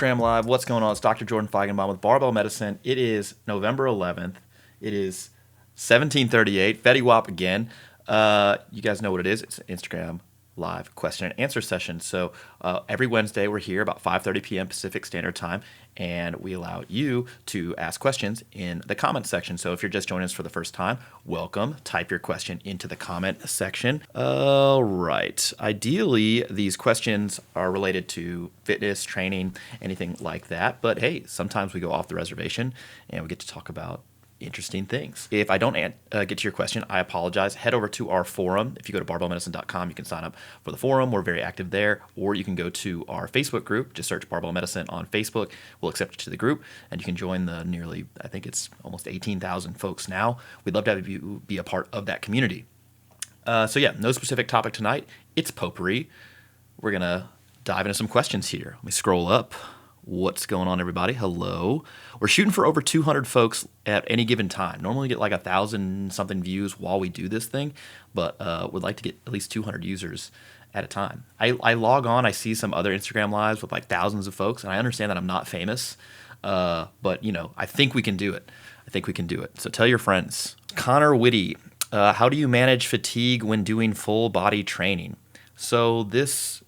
Instagram Live. What's going on? It's Dr. Jordan Feigenbaum with Barbell Medicine. It is November 11th. It is 17:38. Fetty Wap again. You guys know what it is. It's an Instagram Live question and answer session. So every Wednesday we're here about 5:30 p.m. Pacific Standard Time, and we allow you to ask questions in the comment section. So if you're just joining us for the first time, welcome. Type your question into the comment section. All right. Ideally, these questions are related to fitness, training, anything like that. But hey, sometimes we go off the reservation and we get to talk about interesting things. If I don't get to your question, I apologize. Head over to our forum. If you go to barbellmedicine.com, you can sign up for the forum. We're very active there. Or you can go to our Facebook group. Just search Barbell Medicine on Facebook. We'll accept you to the group, and you can join the nearly, I think it's almost 18,000 folks now. We'd love to have you be a part of that community. So yeah, no specific topic tonight. It's potpourri. We're going to dive into some questions here. Let me scroll up. What's going on, everybody? Hello. We're shooting for over 200 folks at any given time. Normally we get like 1,000 something views while we do this thing, but we'd like to get at least 200 users at a time. I log on, I see some other Instagram lives with like thousands of folks, and I understand that I'm not famous, but you know, I think we can do it. So tell your friends. Connor Whitty, how do you manage fatigue when doing full body training? So this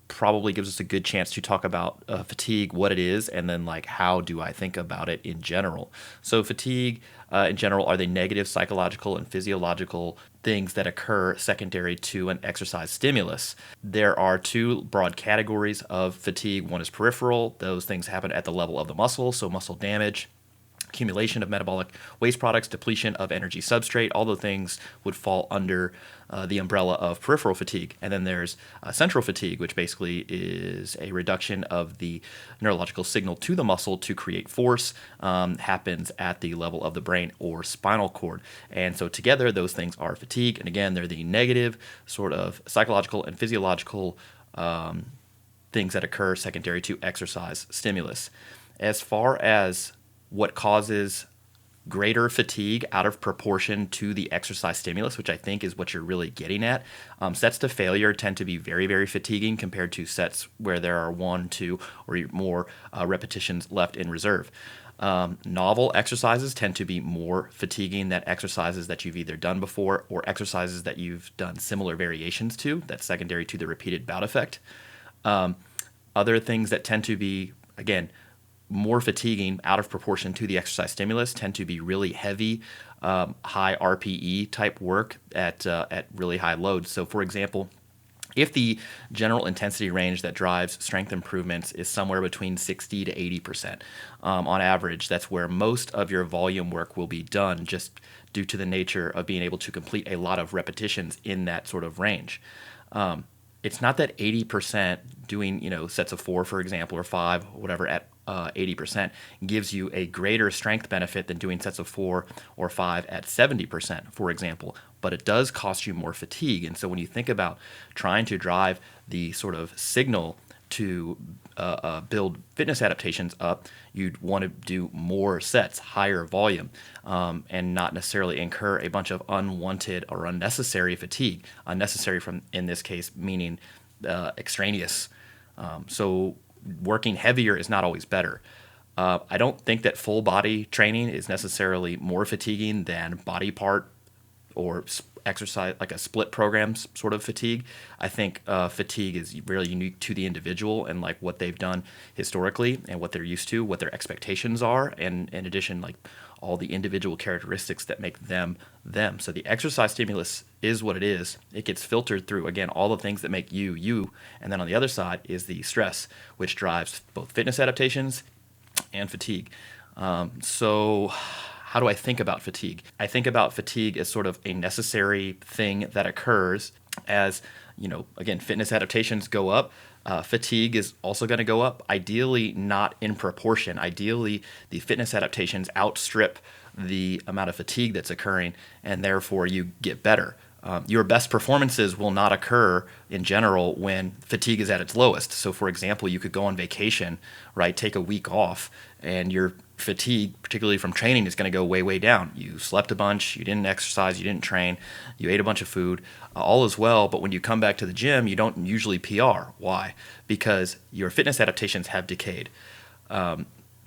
probably gives us a good chance to talk about fatigue, what it is, and then like how do I think about it in general. So fatigue in general are the negative psychological and physiological things that occur secondary to an exercise stimulus. There are two broad categories of fatigue. One is peripheral. Those things happen at the level of the muscle, so muscle damage, accumulation of metabolic waste products, depletion of energy substrate. All the things would fall under the umbrella of peripheral fatigue. And then there's central fatigue, which basically is a reduction of the neurological signal to the muscle to create force, happens at the level of the brain or spinal cord. And so together, those things are fatigue. And again, they're the negative sort of psychological and physiological things that occur secondary to exercise stimulus. As far as what causes greater fatigue out of proportion to the exercise stimulus, which I think is what you're really getting at. Sets to failure tend to be very, very fatiguing compared to sets where there are 1, 2, or more repetitions left in reserve. Novel exercises tend to be more fatiguing than exercises that you've either done before or exercises that you've done similar variations to. That's secondary to the repeated bout effect. Other things that tend to be, again, more fatiguing out of proportion to the exercise stimulus tend to be really heavy, high RPE type work at really high loads. So for example, if the general intensity range that drives strength improvements is somewhere between 60 to 80%, on average, that's where most of your volume work will be done just due to the nature of being able to complete a lot of repetitions in that sort of range. It's not that 80% doing, sets of 4, for example, or 5, whatever, at 80% gives you a greater strength benefit than doing sets of 4 or 5 at 70%, for example. But it does cost you more fatigue. And so when you think about trying to drive the sort of signal to build fitness adaptations up, you'd want to do more sets, higher volume, and not necessarily incur a bunch of unwanted or unnecessary fatigue. Unnecessary from, in this case, meaning extraneous. So working heavier is not always better. I don't think that full body training is necessarily more fatiguing than body part or exercise, like a split program sort of fatigue. I think fatigue is really unique to the individual and like what they've done historically and what they're used to, what their expectations are, and in addition, like all the individual characteristics that make them them. So the exercise stimulus is what it is. It gets filtered through, again, all the things that make you, you. And then on the other side is the stress, which drives both fitness adaptations and fatigue. So how do I think about fatigue? I think about fatigue as sort of a necessary thing that occurs as, again, fitness adaptations go up. Fatigue is also going to go up, ideally not in proportion. Ideally, the fitness adaptations outstrip the amount of fatigue that's occurring, and therefore you get better. Your best performances will not occur in general when fatigue is at its lowest. So for example, you could go on vacation, right, take a week off, and your fatigue, particularly from training, is going to go way, way down. You slept a bunch, you didn't exercise, you didn't train, you ate a bunch of food, all is well, but when you come back to the gym, you don't usually PR. Why? Because your fitness adaptations have decayed.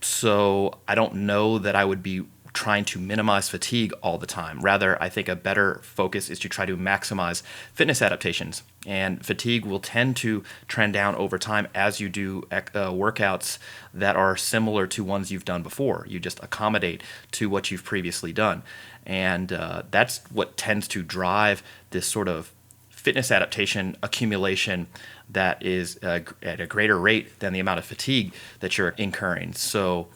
So I don't know that I would be trying to minimize fatigue all the time. Rather, I think a better focus is to try to maximize fitness adaptations. And fatigue will tend to trend down over time as you do workouts that are similar to ones you've done before. You just accommodate to what you've previously done. And that's what tends to drive this sort of fitness adaptation accumulation that is at a greater rate than the amount of fatigue that you're incurring. So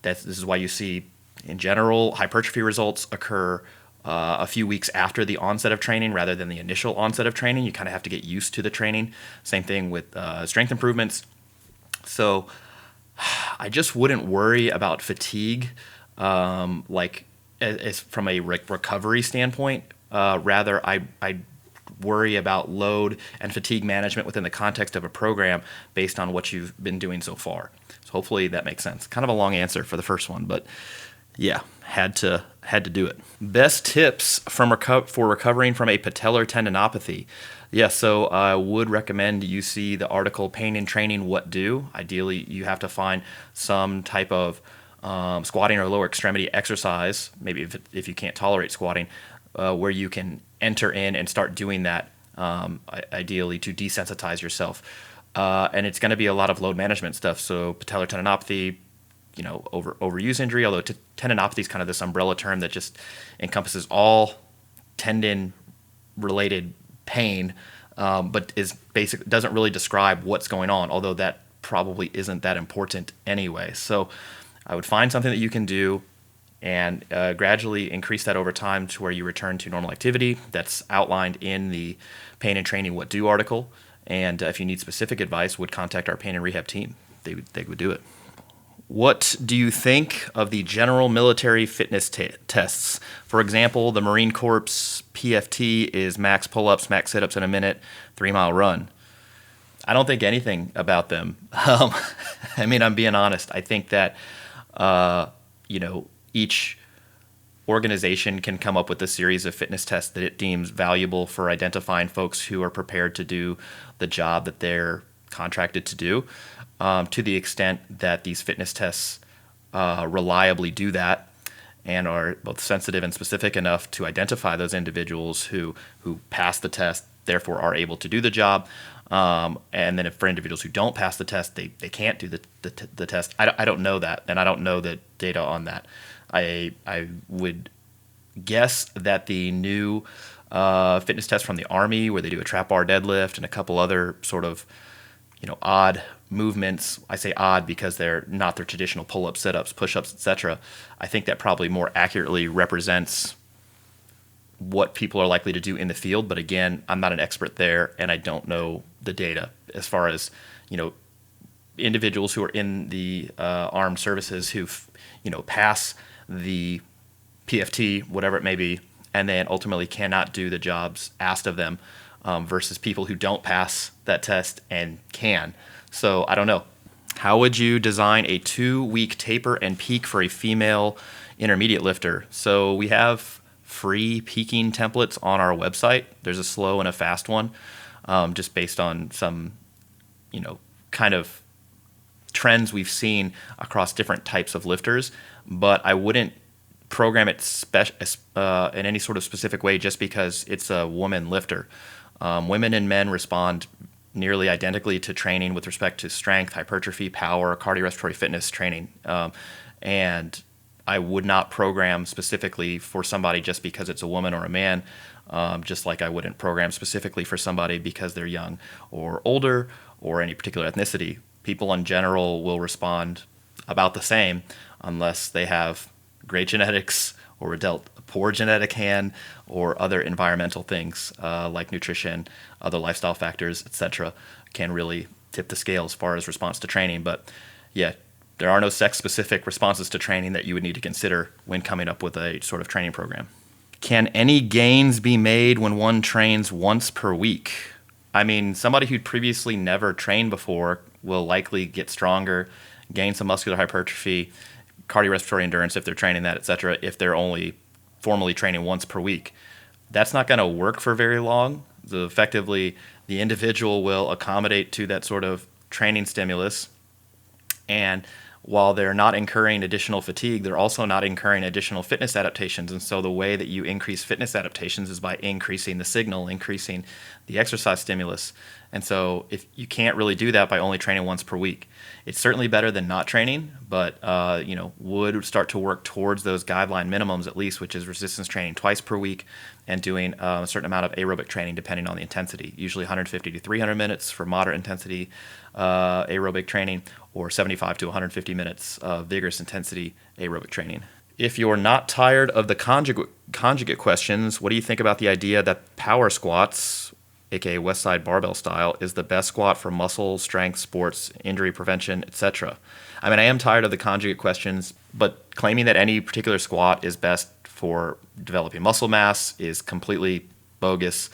this is why you see, in general, hypertrophy results occur a few weeks after the onset of training rather than the initial onset of training. You kind of have to get used to the training. Same thing with strength improvements. So I just wouldn't worry about fatigue like as from a recovery standpoint. Rather, I worry about load and fatigue management within the context of a program based on what you've been doing so far. So hopefully that makes sense. Kind of a long answer for the first one, but yeah, had to do it. Best tips for recovering from a patellar tendinopathy. Yeah, so I would recommend you see the article Pain in Training, What Do. Ideally, you have to find some type of squatting or lower extremity exercise, maybe if you can't tolerate squatting, where you can enter in and start doing that, ideally to desensitize yourself. And it's going to be a lot of load management stuff. So patellar tendinopathy, overuse injury, although tendinopathy is kind of this umbrella term that just encompasses all tendon-related pain, but doesn't really describe what's going on, although that probably isn't that important anyway. So I would find something that you can do and gradually increase that over time to where you return to normal activity. That's outlined in the Pain and Training What Do article. And if you need specific advice, would contact our pain and rehab team. They would do it. What do you think of the general military fitness tests? For example, the Marine Corps PFT is max pull-ups, max sit-ups in a minute, 3-mile run. I don't think anything about them. I mean, I'm being honest. I think that, each organization can come up with a series of fitness tests that it deems valuable for identifying folks who are prepared to do the job that they're contracted to do. To the extent that these fitness tests reliably do that and are both sensitive and specific enough to identify those individuals who pass the test, therefore are able to do the job. And then for individuals who don't pass the test, they can't do the test. I don't know that, and I don't know the data on that. I would guess that the new fitness test from the Army, where they do a trap bar deadlift and a couple other sort of odd movements. I say odd because they're not their traditional pull-ups, sit-ups, push-ups, etc. I think that probably more accurately represents what people are likely to do in the field. But again, I'm not an expert there, and I don't know the data as far as individuals who are in the armed services who pass the PFT, whatever it may be, and then ultimately cannot do the jobs asked of them, versus people who don't pass that test and can. So I don't know. How would you design a 2-week taper and peak for a female intermediate lifter? So we have free peaking templates on our website. There's a slow and a fast one, just based on some, kind of trends we've seen across different types of lifters. But I wouldn't program it in any sort of specific way just because it's a woman lifter. Women and men respond nearly identically to training with respect to strength, hypertrophy, power, cardiorespiratory fitness training. And I would not program specifically for somebody just because it's a woman or a man, just like I wouldn't program specifically for somebody because they're young or older or any particular ethnicity. People in general will respond about the same unless they have great genetics or were dealt a poor genetic hand or other environmental things like nutrition, other lifestyle factors, etc., can really tip the scale as far as response to training. But yeah, there are no sex-specific responses to training that you would need to consider when coming up with a sort of training program. Can any gains be made when one trains once per week? I mean, somebody who'd previously never trained before will likely get stronger, gain some muscular hypertrophy, cardiorespiratory endurance if they're training that, etc., if they're only formally training once per week. That's not going to work for very long. Effectively, the individual will accommodate to that sort of training stimulus, and while they're not incurring additional fatigue, they're also not incurring additional fitness adaptations. And so the way that you increase fitness adaptations is by increasing the signal, increasing the exercise stimulus. And so if you can't really do that by only training once per week. It's certainly better than not training, but would start to work towards those guideline minimums at least, which is resistance training twice per week and doing a certain amount of aerobic training depending on the intensity, usually 150 to 300 minutes for moderate intensity aerobic training, or 75 to 150 minutes of vigorous intensity aerobic training. If you're not tired of the conjugate questions, what do you think about the idea that power squats, aka West Side barbell style, is the best squat for muscle, strength, sports, injury prevention, etc.? I mean, I am tired of the conjugate questions, but claiming that any particular squat is best for developing muscle mass is completely bogus.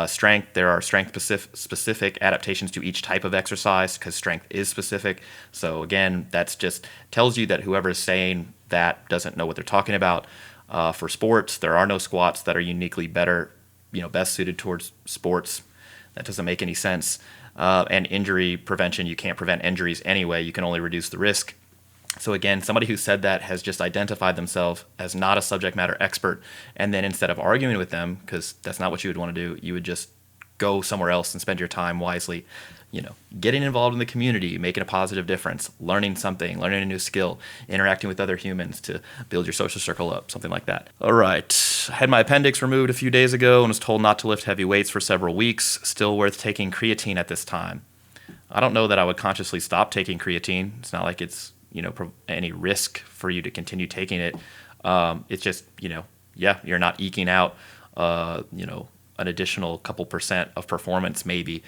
Strength, there are strength-specific adaptations to each type of exercise because strength is specific. So again, that's just tells you that whoever is saying that doesn't know what they're talking about. For sports, there are no squats that are uniquely better, best suited towards sports. That doesn't make any sense. And injury prevention, you can't prevent injuries anyway. You can only reduce the risk. So again, somebody who said that has just identified themselves as not a subject matter expert. And then instead of arguing with them, because that's not what you would want to do, you would just go somewhere else and spend your time wisely, getting involved in the community, making a positive difference, learning something, learning a new skill, interacting with other humans to build your social circle up, something like that. All right. I had my appendix removed a few days ago and was told not to lift heavy weights for several weeks. Still worth taking creatine at this time. I don't know that I would consciously stop taking creatine. It's not like it's any risk for you to continue taking it. It's just, you're not eking out, an additional couple percent of performance maybe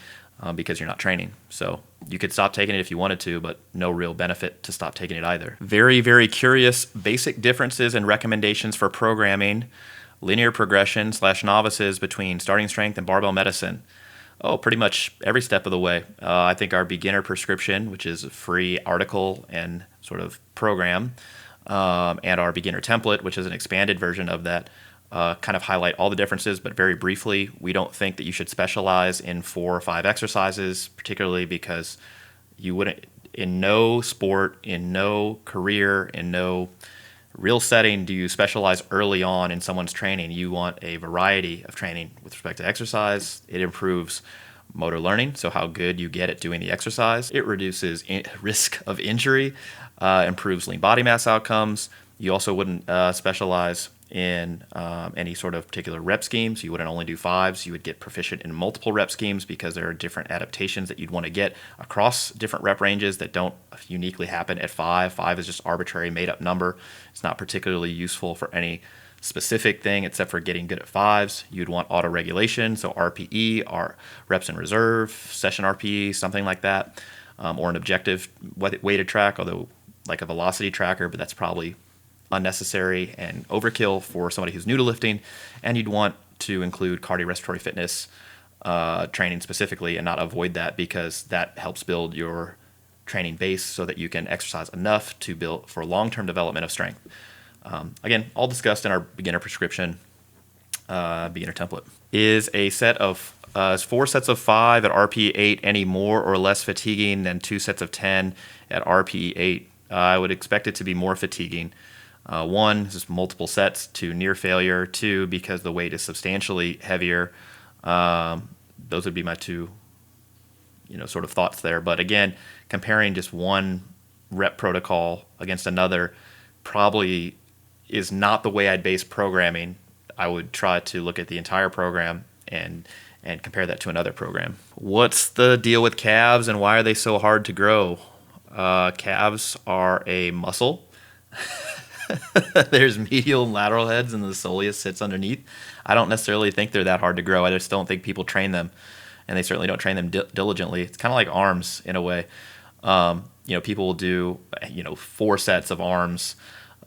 because you're not training. So you could stop taking it if you wanted to, but no real benefit to stop taking it either. Very, very curious basic differences and recommendations for programming linear progression / novices between starting strength and barbell medicine. Oh, pretty much every step of the way. I think our beginner prescription, which is a free article and sort of program, and our beginner template, which is an expanded version of that, kind of highlight all the differences, but very briefly. We don't think that you should specialize in 4 or 5 exercises, particularly because you wouldn't, in no sport, in no career, in no real setting do you specialize early on in someone's training. You want a variety of training with respect to exercise. It improves motor learning, so how good you get at doing the exercise. It reduces risk of injury, improves lean body mass outcomes. You also wouldn't specialize in any sort of particular rep schemes. You wouldn't only do 5s. You would get proficient in multiple rep schemes because there are different adaptations that you'd want to get across different rep ranges that don't uniquely happen at 5. 5 is just arbitrary made-up number. It's not particularly useful for any specific thing except for getting good at 5s. You'd want autoregulation, so RPE, or reps in reserve, session RPE, something like that, or an objective weighted track, although like a velocity tracker, but that's probably unnecessary and overkill for somebody who's new to lifting. And you'd want to include cardiorespiratory fitness training specifically and not avoid that, because that helps build your training base so that you can exercise enough to build for long-term development of strength. Again, all discussed in our beginner prescription beginner template. Is a set of 4 sets of 5 at RPE 8 any more or less fatiguing than 2 sets of 10 at RPE 8? I would expect it to be more fatiguing. 1, just multiple sets to near failure. 2, because the weight is substantially heavier. Those would be my 2, sort of thoughts there. But again, comparing just one rep protocol against another probably is not the way I'd base programming. I would try to look at the entire program and compare that to another program. What's the deal with calves and why are they so hard to grow? Calves are a muscle. There's medial and lateral heads and the soleus sits underneath. I don't necessarily think they're that hard to grow. I just don't think people train them, and they certainly don't train them diligently. It's kind of like arms in a way. People will do 4 sets of arms,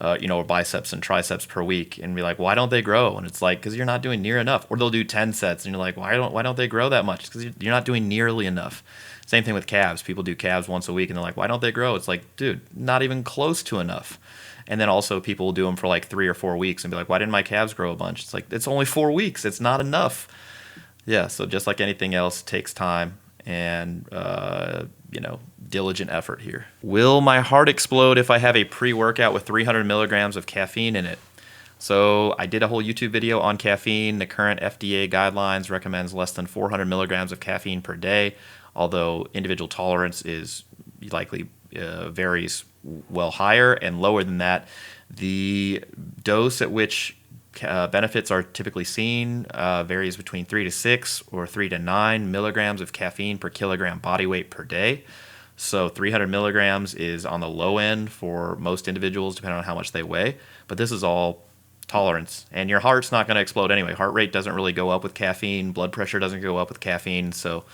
or biceps and triceps per week, and be like, why don't they grow? And it's like, because you're not doing near enough. Or they'll do 10 sets, and you're like, why don't they grow that much? Because you're not doing nearly enough. Same thing with calves. People do calves once a week, and they're like, why don't they grow? It's like, dude, not even close to enough. And then also people will do them for like 3 or 4 weeks and be like, why didn't my calves grow a bunch? It's like, it's only 4 weeks. It's not enough. Yeah, so just like anything else, it takes time. and diligent effort here. Will my heart explode if I have a pre-workout with 300 milligrams of caffeine in it? So I did a whole YouTube video on caffeine. The current FDA guidelines recommends less than 400 milligrams of caffeine per day, although individual tolerance is likely varies well higher, and lower than that. The dose at which benefits are typically seen varies between 3 to 6 or 3 to 9 milligrams of caffeine per kilogram body weight per day. So 300 milligrams is on the low end for most individuals, depending on how much they weigh. But this is all tolerance, and your heart's not going to explode anyway. Heart rate doesn't really go up with caffeine. Blood pressure doesn't go up with caffeine. So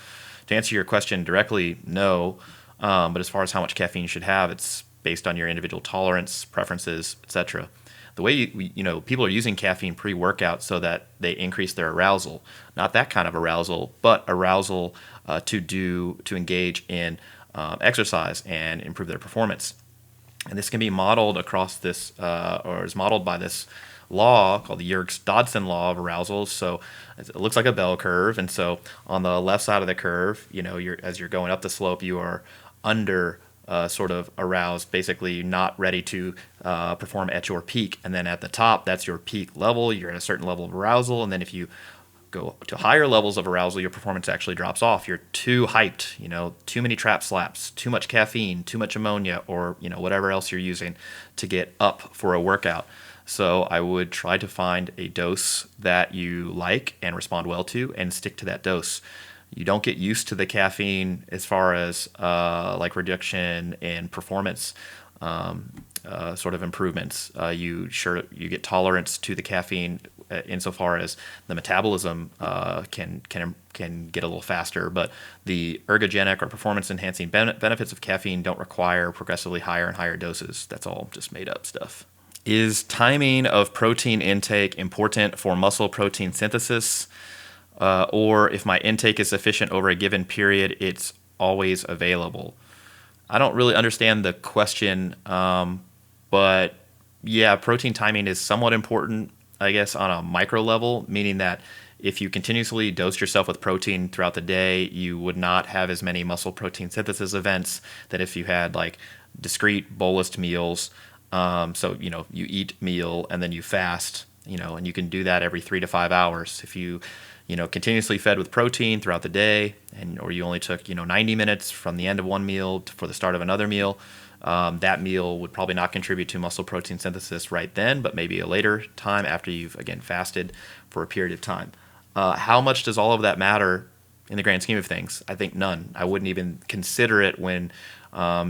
to answer your question directly, no. But as far as how much caffeine you should have, it's based on your individual tolerance, preferences, etc. The way people are using caffeine pre-workout so that they increase their arousal, not that kind of arousal, but arousal to engage in exercise and improve their performance. And this can be modeled across this, or is modeled by this law called the Yerkes-Dodson law of arousal. So it looks like a bell curve, and so on the left side of the curve, as you're going up the slope, you are under sort of aroused, basically not ready to perform at your peak. And then at the top, that's your peak level. You're at a certain level of arousal, and then if you go to higher levels of arousal, your performance actually drops off. You're too hyped, too many trap slaps, too much caffeine, too much ammonia, or whatever else you're using to get up for a workout. So I would try to find a dose that you like and respond well to, and stick to that dose. You don't get used to the caffeine as far as like reduction in performance sort of improvements. You get tolerance to the caffeine insofar as the metabolism can get a little faster, but the ergogenic or performance enhancing benefits of caffeine don't require progressively higher and higher doses. That's all just made up stuff. Is timing of protein intake important for muscle protein synthesis? Or if my intake is sufficient over a given period, it's always available? I don't really understand the question, but yeah, protein timing is somewhat important, I guess, on a micro level, meaning that if you continuously dosed yourself with protein throughout the day, you would not have as many muscle protein synthesis events that if you had like discrete bolused meals. So, you eat meal and then you fast, and you can do that every 3 to 5 hours. If you, continuously fed with protein throughout the day, or you only took, 90 minutes from the end of one meal for the start of another meal, that meal would probably not contribute to muscle protein synthesis right then, but maybe a later time after you've, again, fasted for a period of time. How much does all of that matter in the grand scheme of things? I think none. I wouldn't even consider it when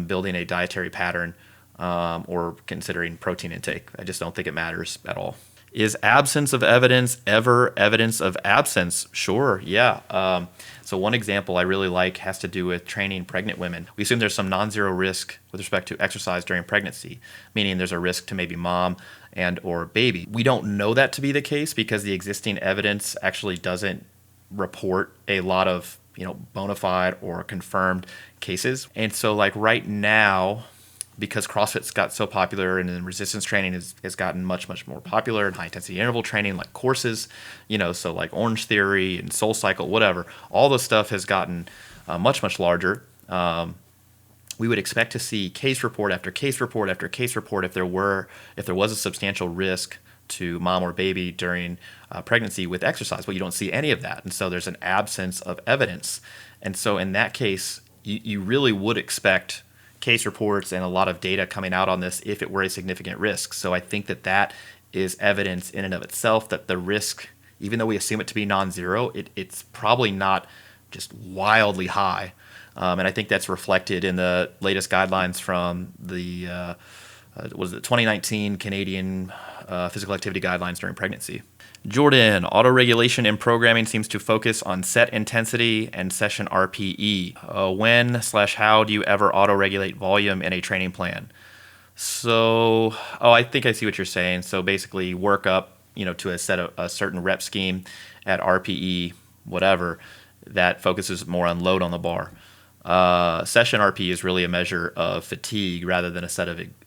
building a dietary pattern or considering protein intake. I just don't think it matters at all. Is absence of evidence ever evidence of absence? Sure, yeah. So one example I really like has to do with training pregnant women. We assume there's some non-zero risk with respect to exercise during pregnancy, meaning there's a risk to maybe mom and or baby. We don't know that to be the case because the existing evidence actually doesn't report a lot of bona fide or confirmed cases. And so like right now, because CrossFit's got so popular and then resistance training has gotten much, much more popular, and high intensity interval training like courses, so like Orange Theory and Soul Cycle, whatever, all this stuff has gotten much, much larger. We would expect to see case report after case report after case report if there was a substantial risk to mom or baby during pregnancy with exercise. Well, you don't see any of that. And so there's an absence of evidence. And so in that case, you really would expect case reports and a lot of data coming out on this if it were a significant risk. So I think that is evidence in and of itself that the risk, even though we assume it to be non-zero, it's probably not just wildly high. And I think that's reflected in the latest guidelines from the 2019 Canadian physical activity guidelines during pregnancy. Jordan, autoregulation in programming seems to focus on set intensity and session RPE. When/how do you ever autoregulate volume in a training plan? So, I think I see what you're saying. So basically work up, to a certain rep scheme at RPE, whatever, that focuses more on load on the bar. Session RPE is really a measure of fatigue rather than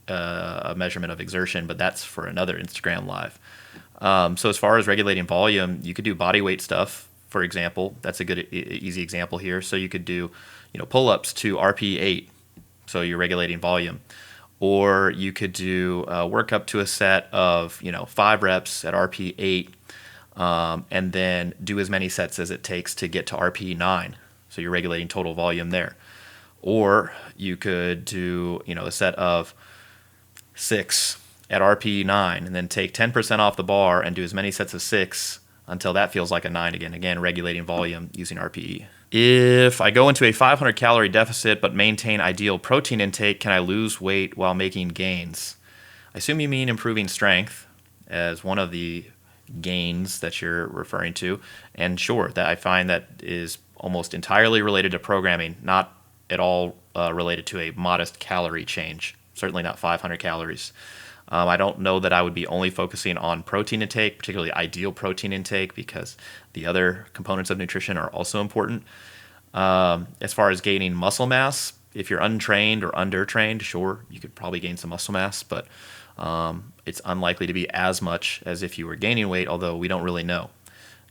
a measurement of exertion, but that's for another Instagram live. So as far as regulating volume, you could do body weight stuff, for example. That's a good easy example here. So you could do, pull-ups to RP 8, so you're regulating volume, or you could do work up to a set of 5 reps at RP 8, and then do as many sets as it takes to get to RP 9. So you're regulating total volume there. Or you could do a set of 6 at RP 9, and then take 10% off the bar and do as many sets of 6 until that feels like a 9 again. Again, regulating volume using RPE. If I go into a 500 calorie deficit but maintain ideal protein intake, can I lose weight while making gains? I assume you mean improving strength as one of the gains that you're referring to. And sure, that I find that is almost entirely related to programming, not at all related to a modest calorie change. Certainly not 500 calories. I don't know that I would be only focusing on protein intake, particularly ideal protein intake, because the other components of nutrition are also important. As far as gaining muscle mass, if you're untrained or undertrained, sure, you could probably gain some muscle mass, but it's unlikely to be as much as if you were gaining weight, although we don't really know.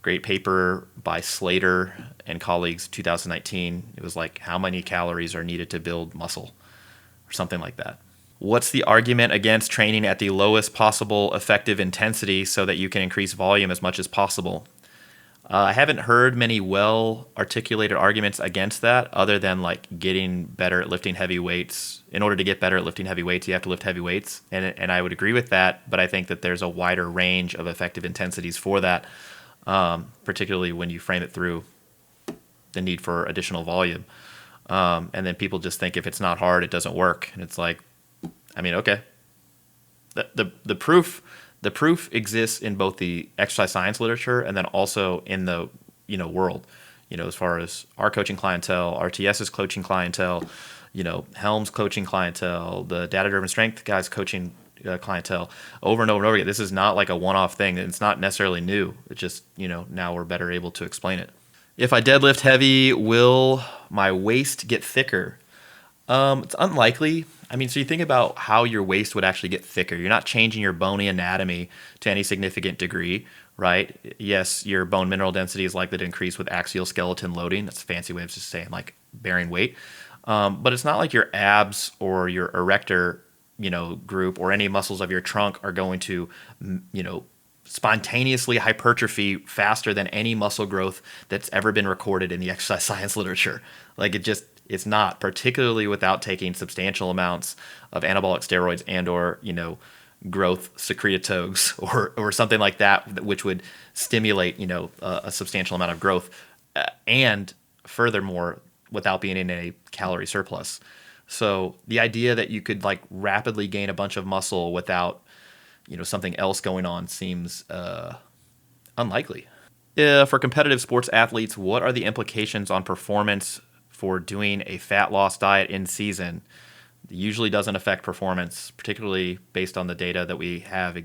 Great paper by Slater and colleagues, 2019. It was like how many calories are needed to build muscle or something like that. What's the argument against training at the lowest possible effective intensity so that you can increase volume as much as possible? I haven't heard many well-articulated arguments against that, other than like getting better at lifting heavy weights. In order to get better at lifting heavy weights, you have to lift heavy weights, and I would agree with that, but I think that there's a wider range of effective intensities for that, particularly when you frame it through the need for additional volume. And then people just think if it's not hard, it doesn't work. And it's like, okay. The proof exists in both the exercise science literature and then also in the world. As far as our coaching clientele, RTS's coaching clientele, Helm's coaching clientele, the data-driven strength guys coaching clientele, over and over and over again. This is not like a one-off thing. It's not necessarily new. It's just now we're better able to explain it. If I deadlift heavy, will my waist get thicker? It's unlikely. So you think about how your waist would actually get thicker. You're not changing your bony anatomy to any significant degree, right? Yes, your bone mineral density is likely to increase with axial skeleton loading. That's a fancy way of just saying like bearing weight. But it's not like your abs or your erector, group or any muscles of your trunk are going to, spontaneously hypertrophy faster than any muscle growth that's ever been recorded in the exercise science literature. Like it's not, particularly without taking substantial amounts of anabolic steroids and or, growth secretagogues or something like that, which would stimulate, a substantial amount of growth. And furthermore, without being in a calorie surplus. So the idea that you could like rapidly gain a bunch of muscle without, something else going on seems unlikely. For competitive sports athletes, what are the implications on performance for doing a fat loss diet in season? It usually doesn't affect performance, particularly based on the data that we have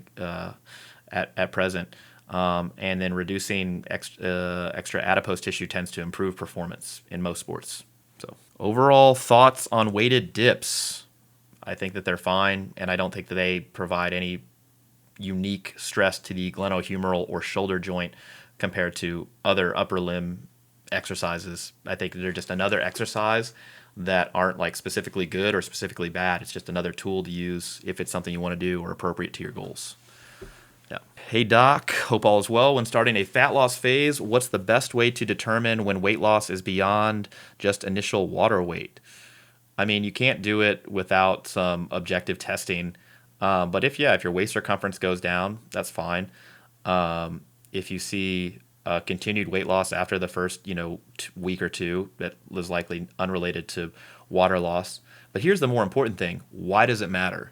at present. And then reducing extra adipose tissue tends to improve performance in most sports. So overall thoughts on weighted dips. I think that they're fine, and I don't think that they provide any unique stress to the glenohumeral or shoulder joint compared to other upper limb exercises. I think they're just another exercise that aren't like specifically good or specifically bad. It's just another tool to use if it's something you want to do or appropriate to your goals. Yeah. Hey doc, hope all is well. When starting a fat loss phase, what's the best way to determine when weight loss is beyond just initial water weight? You can't do it without some objective testing. But if your waist circumference goes down, that's fine. If you see continued weight loss after the first, week or two, that is likely unrelated to water loss. But here's the more important thing: why does it matter?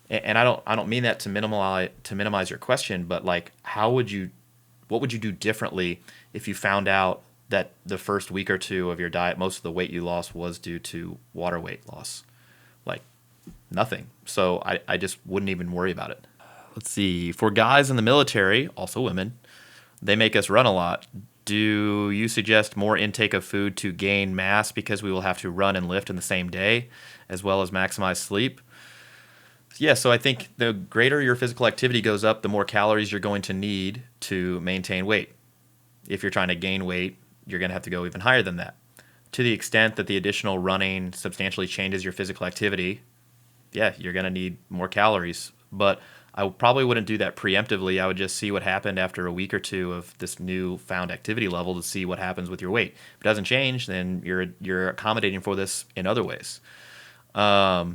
And I don't mean that to minimize your question, but like, what would you do differently if you found out that the first week or two of your diet, most of the weight you lost was due to water weight loss? Like, nothing. So I just wouldn't even worry about it. Let's see. For guys in the military, also women, they make us run a lot. Do you suggest more intake of food to gain mass because we will have to run and lift in the same day, as well as maximize sleep? Yeah, so I think the greater your physical activity goes up, the more calories you're going to need to maintain weight. If you're trying to gain weight, you're going to have to go even higher than that. To the extent that the additional running substantially changes your physical activity, yeah, you're going to need more calories. But I probably wouldn't do that preemptively. I would just see what happened after a week or two of this new found activity level to see what happens with your weight. If it doesn't change, then you're accommodating for this in other ways. I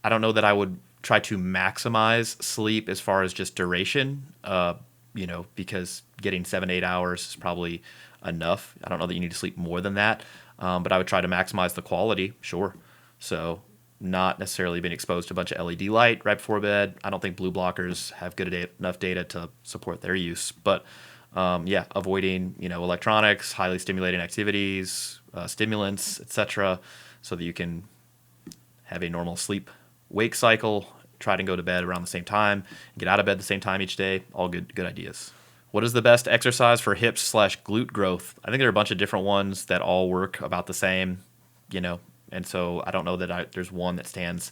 don't know that I would try to maximize sleep as far as just duration, because getting 7 to 8 hours is probably enough. I don't know that you need to sleep more than that, but I would try to maximize the quality, sure. So not necessarily being exposed to a bunch of LED light right before bed. I don't think blue blockers have good enough data to support their use, but avoiding electronics, highly stimulating activities, stimulants, etc., so that you can have a normal sleep wake cycle. Try to go to bed around the same time, get out of bed the same time each day. All good ideas. What is the best exercise for hips/glute growth? I think there are a bunch of different ones that all work about the same, and so I don't know that there's one that stands,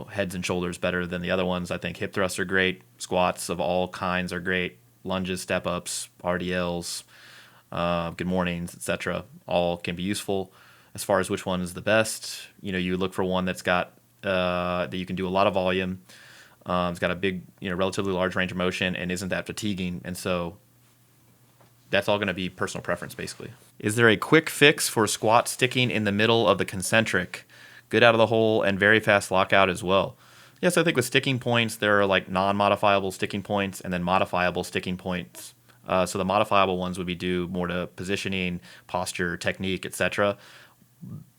heads and shoulders better than the other ones. I think hip thrusts are great. Squats of all kinds are great. Lunges, step-ups, RDLs, good mornings, etc. all can be useful. As far as which one is the best, you look for one that's got that you can do a lot of volume. It's got a big, relatively large range of motion and isn't that fatiguing. And so that's all going to be personal preference, basically. Is there a quick fix for squat sticking in the middle of the concentric? Good out of the hole and very fast lockout as well. Yes, I think with sticking points, there are like non-modifiable sticking points and then modifiable sticking points. So the modifiable ones would be due more to positioning, posture, technique, etc.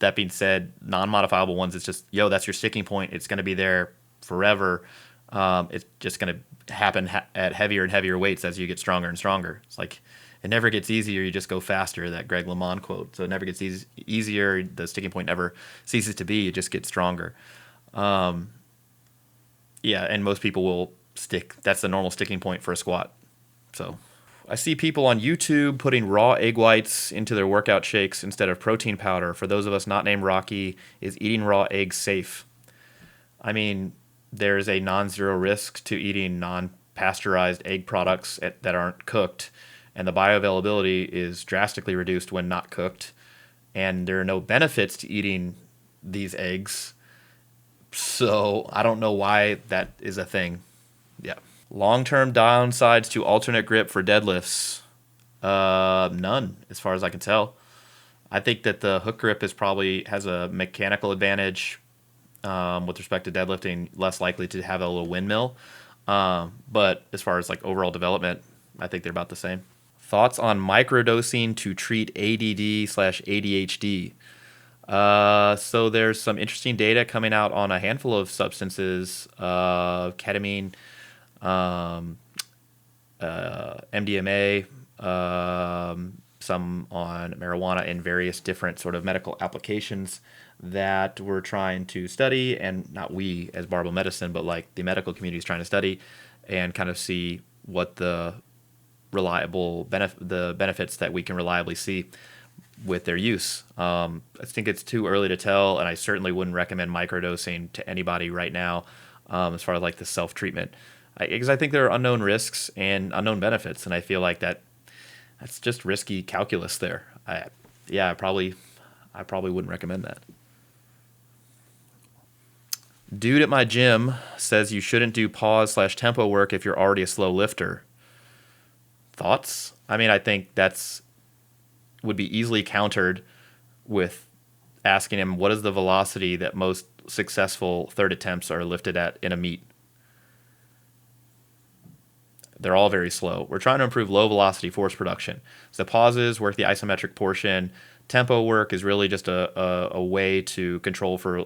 That being said, non-modifiable ones, it's just, that's your sticking point. It's going to be there forever. It's just going to happen at heavier and heavier weights as you get stronger and stronger. It's like it never gets easier. You just go faster, that Greg LeMond quote. So it never gets easier. The sticking point never ceases to be. It just gets stronger. And most people will stick. That's the normal sticking point for a squat. So I see people on YouTube putting raw egg whites into their workout shakes instead of protein powder. For those of us not named Rocky, is eating raw eggs safe? I mean, there's a non-zero risk to eating non-pasteurized egg products that aren't cooked, and the bioavailability is drastically reduced when not cooked, and there are no benefits to eating these eggs. So I don't know why that is a thing. Yeah. Long-term downsides to alternate grip for deadlifts? None, as far as I can tell. I think that the hook grip has a mechanical advantage with respect to deadlifting, less likely to have a little windmill. But as far as like overall development, I think they're about the same. Thoughts on microdosing to treat ADD/ADHD? So there's some interesting data coming out on a handful of substances, ketamine, MDMA, some on marijuana, and various different sort of medical applications that we're trying to study, and not we as barbell medicine, but like the medical community is trying to study and kind of see what the benefits that we can reliably see with their use. I think it's too early to tell, and I certainly wouldn't recommend microdosing to anybody right now, as far as like the self-treatment, because I think there are unknown risks and unknown benefits, and I feel like that's just risky calculus there. I probably wouldn't recommend that. Dude at my gym says you shouldn't do pause/tempo work if you're already a slow lifter. Thoughts? I mean, I think would be easily countered with asking him, what is the velocity that most successful third attempts are lifted at in a meet? They're all very slow. We're trying to improve low velocity force production. So pauses work the isometric portion. Tempo work is really just a way to control for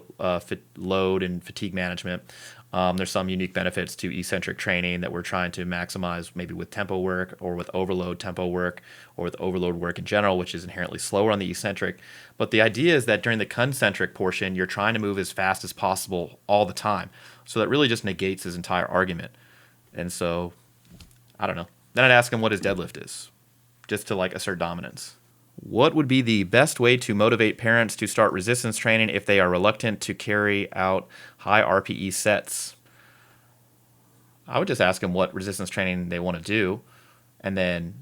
load and fatigue management. There's some unique benefits to eccentric training that we're trying to maximize, maybe with tempo work or with overload tempo work or with overload work in general, which is inherently slower on the eccentric. But the idea is that during the concentric portion, you're trying to move as fast as possible all the time. So that really just negates his entire argument. And so, I don't know. Then I'd ask him what his deadlift is, just to like assert dominance. What would be the best way to motivate parents to start resistance training if they are reluctant to carry out high RPE sets? I would just ask them what resistance training they want to do, and then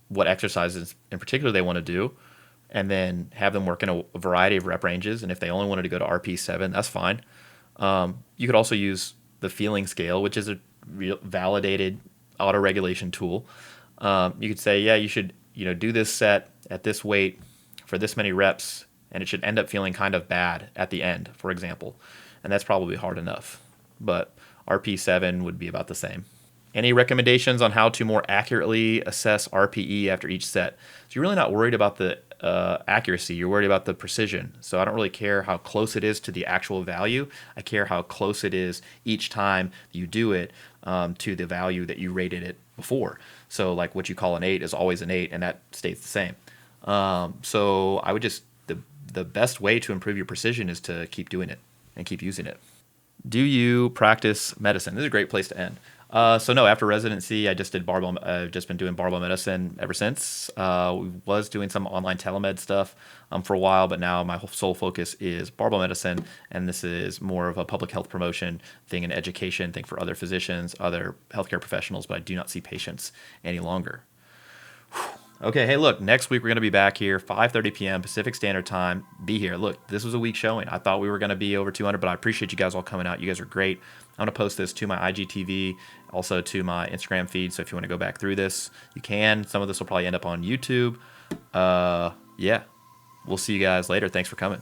what exercises in particular they want to do, and then have them work in a variety of rep ranges. And if they only wanted to go to RP7, that's fine. You could also use the feeling scale, which is a validated auto-regulation tool. You could say, yeah, you should do this set at this weight for this many reps, and it should end up feeling kind of bad at the end, for example. And that's probably hard enough. But RP7 would be about the same. Any recommendations on how to more accurately assess RPE after each set? So you're really not worried about the accuracy. You're worried about the precision. So I don't really care how close it is to the actual value. I care how close it is each time you do it to the value that you rated it before. So like what you call an 8 is always an 8, and that stays the same. So I would just, the best way to improve your precision is to keep doing it and keep using it. Do you practice medicine? This is a great place to end. So no, after residency, I've just been doing barbell medicine ever since. We was doing some online telemed stuff for a while, but now my sole focus is barbell medicine, and this is more of a public health promotion thing, an education thing for other physicians, other healthcare professionals, but I do not see patients any longer. Okay, hey, look, next week we're going to be back here, 5:30 p.m. Pacific Standard Time. Be here. Look, this was a weak showing. I thought we were going to be over 200, but I appreciate you guys all coming out. You guys are great. I'm going to post this to my IGTV, also to my Instagram feed, so if you want to go back through this, you can. Some of this will probably end up on YouTube. Yeah, we'll see you guys later. Thanks for coming.